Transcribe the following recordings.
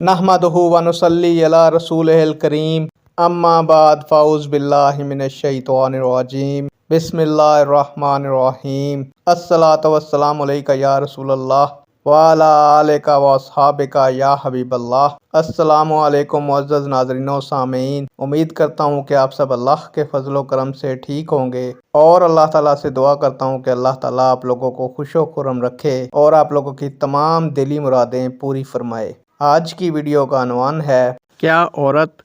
नहमदुहु व नुसल्ली अला रसूलिहिल करीम अम्मा बाद फ़ाउज़ बिल्लाहि मिनश्शैतानिर रजीम बिस्मिल्लाहिर रहमानिर रहीम अस्सलातु वस्सलामु अलैका या रसूलल्लाह व अला आलिका व अस्हाबिका या हबीबल्लाह। अस्सलामु अलैकुम मुअज़्ज़ज़ नाज़रीन व सामीन। उम्मीद करता हूँ कि आप सब अल्लाह के फजलो करम से ठीक होंगे और अल्लाह ताला से दुआ करता हूँ कि अल्लाह ताला आप लोगों को खुशो खुर्रम रखे और आप लोगों की तमाम दिली मुरादें पूरी फरमाए। आज की वीडियो का अनवान है, क्या औरत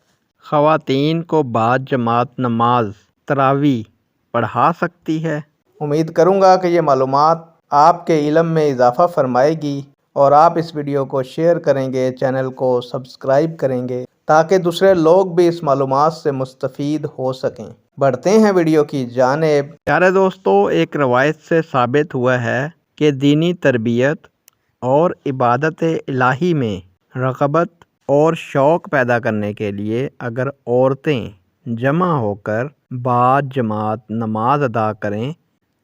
ख़वातीन को बाद जमात नमाज तरावी पढ़ा सकती है? उम्मीद करूँगा कि ये मालूमात आपके इल्म में इजाफ़ा फरमाएगी और आप इस वीडियो को शेयर करेंगे, चैनल को सब्सक्राइब करेंगे ताकि दूसरे लोग भी इस मालूमात से मुस्तफ़ीद हो सकें। बढ़ते हैं वीडियो की जानिब। प्यारे दोस्तों, एक रवायत से साबित हुआ है कि दीनी तरबियत और इबादत इलाही में रग़बत और शौक़ पैदा करने के लिए अगर औरतें जमा होकर बाद जमात नमाज अदा करें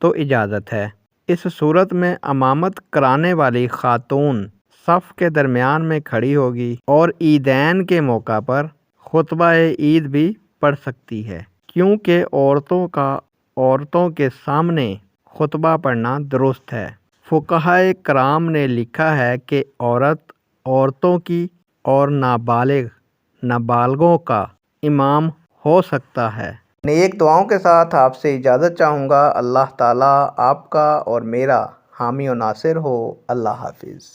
तो इजाज़त है। इस सूरत में अमामत कराने वाली खातून सफ़ के दरमियान में खड़ी होगी और ईदैन के मौका पर खुतबा ईद भी पढ़ सकती है, क्योंकि औरतों के सामने खुतबा पढ़ना दुरुस्त है। फुक़हाए कराम ने लिखा है कि औरतों की और नाबालिगों का इमाम हो सकता है। नेक दुआओं के साथ आपसे इजाज़त चाहूँगा। अल्लाह ताला आपका और मेरा हामी और नासिर हो। अल्लाह हाफिज़।